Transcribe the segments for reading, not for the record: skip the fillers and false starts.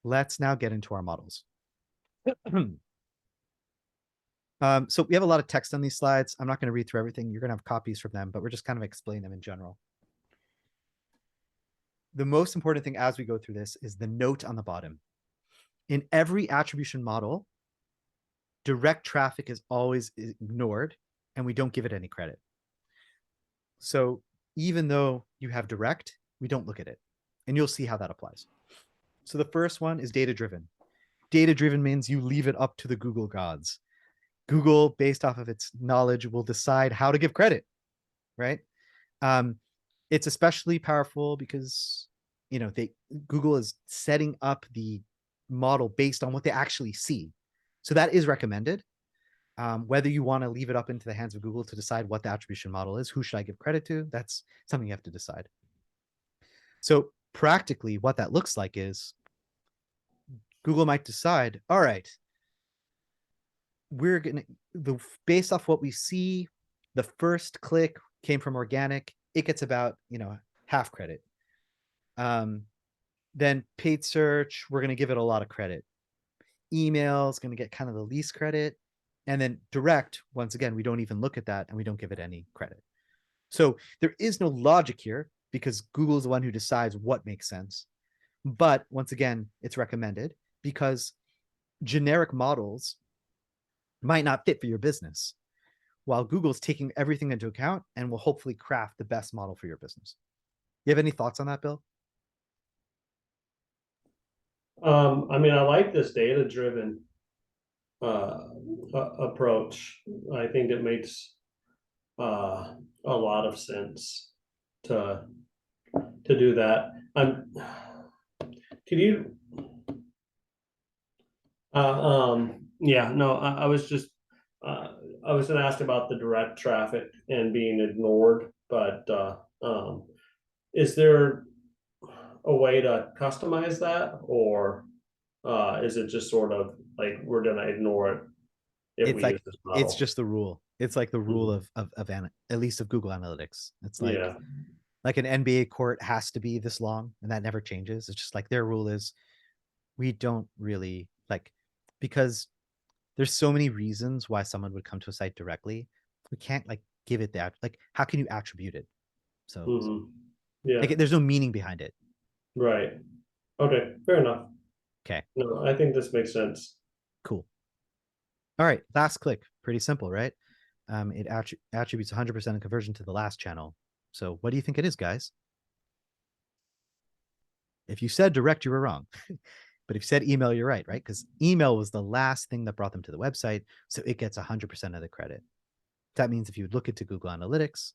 Let's now get into our models. So we have a lot of text on these slides. I'm not going to read through everything. You're going to have copies from them, but we're just kind of explaining them in general. The most important thing as we go through this is the note on the bottom. In every attribution model, direct traffic is always ignored and we don't give it any credit. So even though you have direct, we don't look at it. And you'll see how that applies. So the first one is data-driven. Data-driven means you leave it up to the Google gods. Google, based off of its knowledge, will decide how to give credit, right? It's especially powerful because, you know, Google is setting up the model based on what they actually see. So that is recommended. Whether you want to leave it up into the hands of Google to decide what the attribution model is, who should I give credit to? That's something you have to decide. So practically what that looks like is Google might decide, all right, we're going to, based off what we see, the first click came from organic. It gets about, you know, half credit. Then paid search, we're going to give it a lot of credit. Email is going to get kind of the least credit. And then direct, once again, we don't even look at that and we don't give it any credit. So there is no logic here because Google is the one who decides what makes sense. But once again, it's recommended because generic models might not fit for your business, while Google's taking everything into account and will hopefully craft the best model for your business. You have any thoughts on that, Bill? I mean, I like this data-driven approach. I think it makes a lot of sense to do that. Could you? Yeah, no, I was just I was going to ask about the direct traffic and being ignored, but is there a way to customize that, or is it just sort of like we're going to ignore it if It's we use like this it's model? just the rule. It's like the rule Mhm. of at least of Google Analytics. It's Yeah. like an NBA court has to be this long, and that never changes. It's just like their rule is we don't really like, because there's so many reasons why someone would come to a site directly. We can't like give it that. Like, how can you attribute it? So Yeah. like there's no meaning behind it. Right. Okay. Fair enough. Okay, No, I think this makes sense. cool. All right, last click. Pretty simple, right? It attributes 100% of conversion to the last channel. So what do you think it is, guys? If you said direct, you were wrong. But if you said email, you're right? Because email was the last thing that brought them to the website. So it gets 100% of the credit. That means if you look into Google Analytics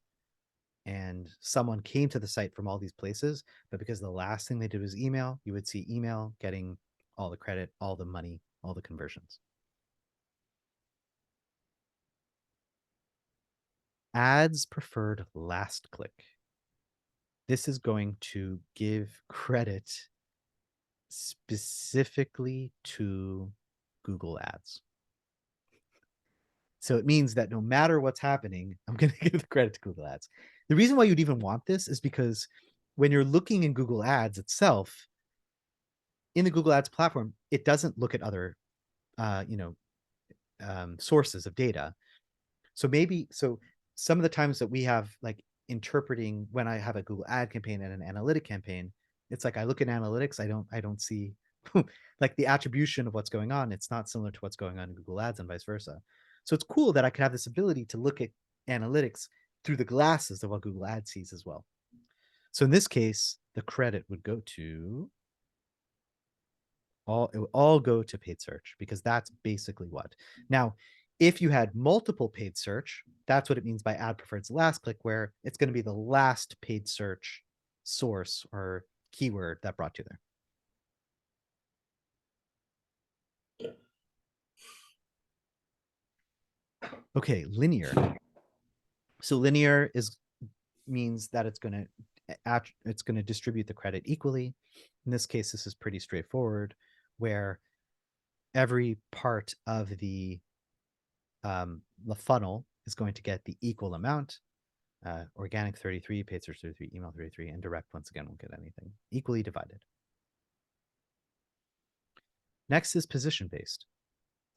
and someone came to the site from all these places, but because the last thing they did was email, you would see email getting all the credit, all the money, all the conversions. Ads preferred last click. This is going to give credit specifically to Google Ads. So it means that no matter what's happening, I'm going to give the credit to Google Ads. The reason why you'd even want this is because when you're looking in Google Ads itself, in the Google Ads platform, it doesn't look at other, sources of data. So some of the times that we have like interpreting when I have a Google ad campaign and an analytic campaign, it's like I look at analytics, I don't see like the attribution of what's going on. It's not similar to what's going on in Google Ads and vice versa. So it's cool that I could have this ability to look at analytics through the glasses of what Google Ads sees as well. So in this case, the credit would go to it would all go to paid search because that's basically what. Now, if you had multiple paid search, that's what it means by ad preferred last click, where it's going to be the last paid search source or keyword that brought you there. Okay, linear. So linear means that it's going to distribute the credit equally. In this case, this is pretty straightforward, where every part of the funnel is going to get the equal amount. Organic 33, paid search 33, email 33, and direct once again won't get anything. Equally divided. Next is position-based.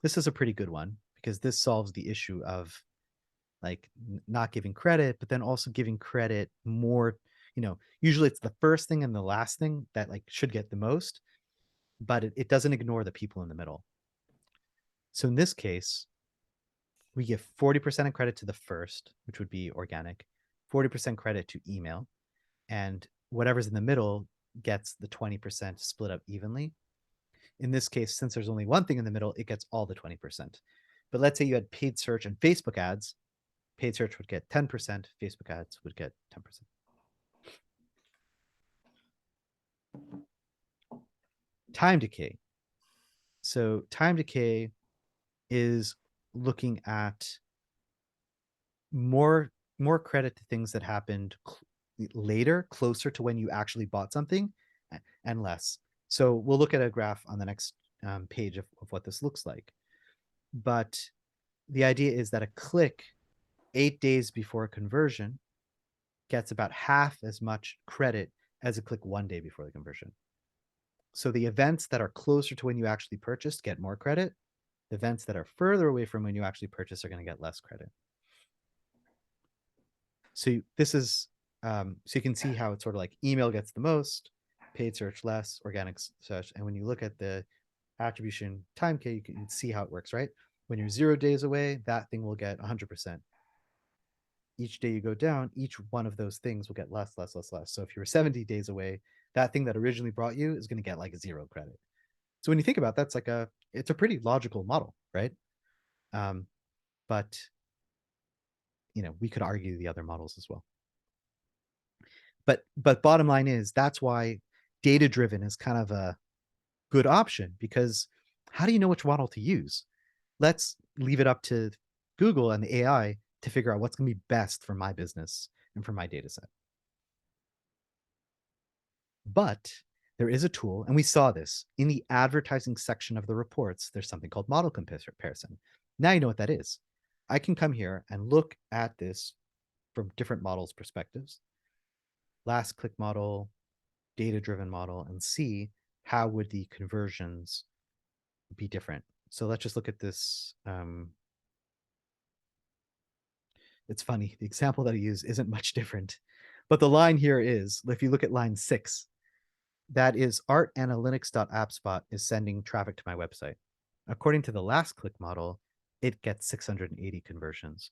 This is a pretty good one because this solves the issue of like not giving credit, but then also giving credit more, usually it's the first thing and the last thing that like should get the most, but it doesn't ignore the people in the middle. So in this case, we give 40% of credit to the first, which would be organic, 40% credit to email, and whatever's in the middle gets the 20% split up evenly. In this case, since there's only one thing in the middle, it gets all the 20%. But let's say you had paid search and Facebook ads. Paid search would get 10%, Facebook ads would get 10%. Time decay. So time decay is looking at more credit to things that happened later, closer to when you actually bought something, and less. So we'll look at a graph on the next page of what this looks like. But the idea is that a click 8 days before a conversion gets about half as much credit as a click 1 day before the conversion. So the events that are closer to when you actually purchased get more credit. The events that are further away from when you actually purchase are going to get less credit. So this is, so you can see how it's sort of like email gets the most, paid search less, organic search. And when you look at the attribution time K, you can see how it works, right? When you're 0 days away, that thing will get 100%. Each day you go down, each one of those things will get less, less, less, less. So if you were 70 days away, that thing that originally brought you is going to get like 0 credit. So when you think about that, it's a pretty logical model, right? But we could argue the other models as well. But bottom line is that's why data driven is kind of a good option, because how do you know which model to use? Let's leave it up to Google and the AI to figure out what's going to be best for my business and for my data set. But there is a tool, and we saw this in the advertising section of the reports. There's something called model comparison. Now you know what that is. I can come here and look at this from different models' perspectives. Last click model, data-driven model, and see how would the conversions be different. So let's just look at this. It's funny. The example that I use isn't much different, but the line here is, if you look at line 6, that is artanalytics.appspot is sending traffic to my website. According to the last click model, it gets 680 conversions.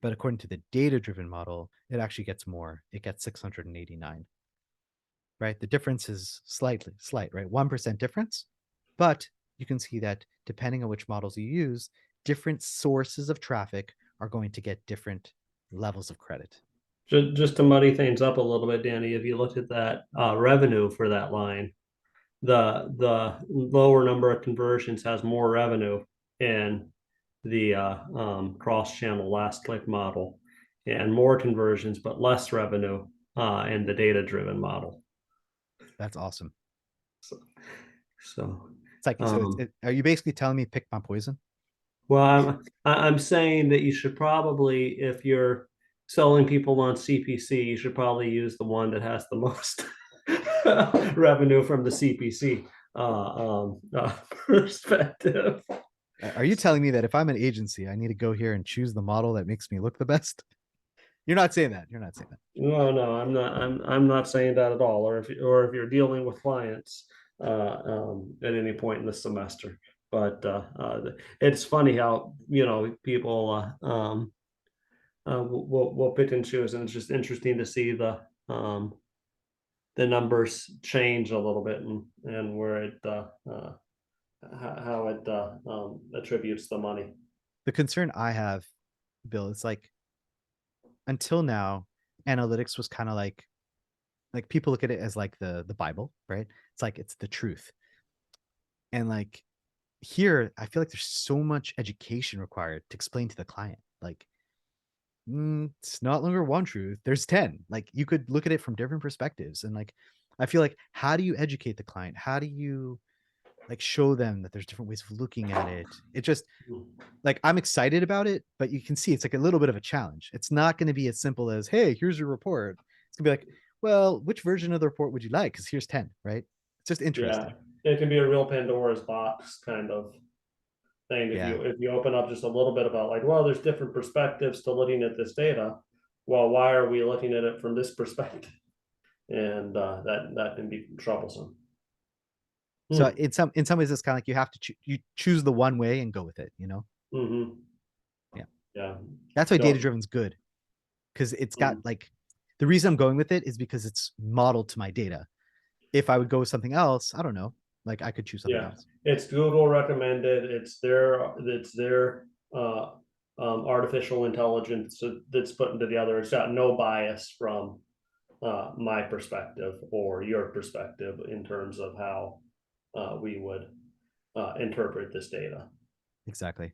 But according to the data-driven model, it actually gets more. It gets 689. Right? The difference is slight, right? 1% difference. But you can see that depending on which models you use, different sources of traffic are going to get different levels of credit. Just to muddy things up a little bit, Danny, if you look at that revenue for that line, the lower number of conversions has more revenue in the cross-channel last click model, and more conversions but less revenue in the data-driven model. That's awesome. So it's like, are you basically telling me pick my poison? Well, I'm saying that you should probably, if you're selling people on CPC, you should probably use the one that has the most revenue from the CPC perspective. Are you telling me that if I'm an agency, I need to go here and choose the model that makes me look the best? You're not saying that. You're not saying that. No, I'm not. I'm not saying that at all. Or if you're dealing with clients at any point in the semester. But it's funny how people will pick and choose, and it's just interesting to see the numbers change a little bit and where it how it attributes the money. The concern I have, Bill, is like, until now, analytics was kind of like people look at it as like the Bible, right? It's like it's the truth. And like here, I feel like there's so much education required to explain to the client. Like, it's not longer one truth. There's 10. Like you could look at it from different perspectives. And like, I feel like, how do you educate the client? How do you like show them that there's different ways of looking at it? It just like, I'm excited about it, but you can see it's like a little bit of a challenge. It's not going to be as simple as, hey, here's your report. It's gonna be like, well, which version of the report would you like? Because here's 10, right? It's just interesting. it can be a real Pandora's box kind of thing. Yeah. If you open up just a little bit about like, well, there's different perspectives to looking at this data. Well, why are we looking at it from this perspective? And that can be troublesome. So in some ways, it's kind of like you have to you choose the one way and go with it. Mm-hmm. Yeah. Yeah. That's why data No. driven is good, because it's got like, the reason I'm going with it is because it's modeled to my data. If I would go with something else, I don't know, like I could choose something Yeah, else. it's Google recommended. It's their artificial intelligence that's putting together. It's got no bias from my perspective or your perspective in terms of how we would interpret this data. Exactly.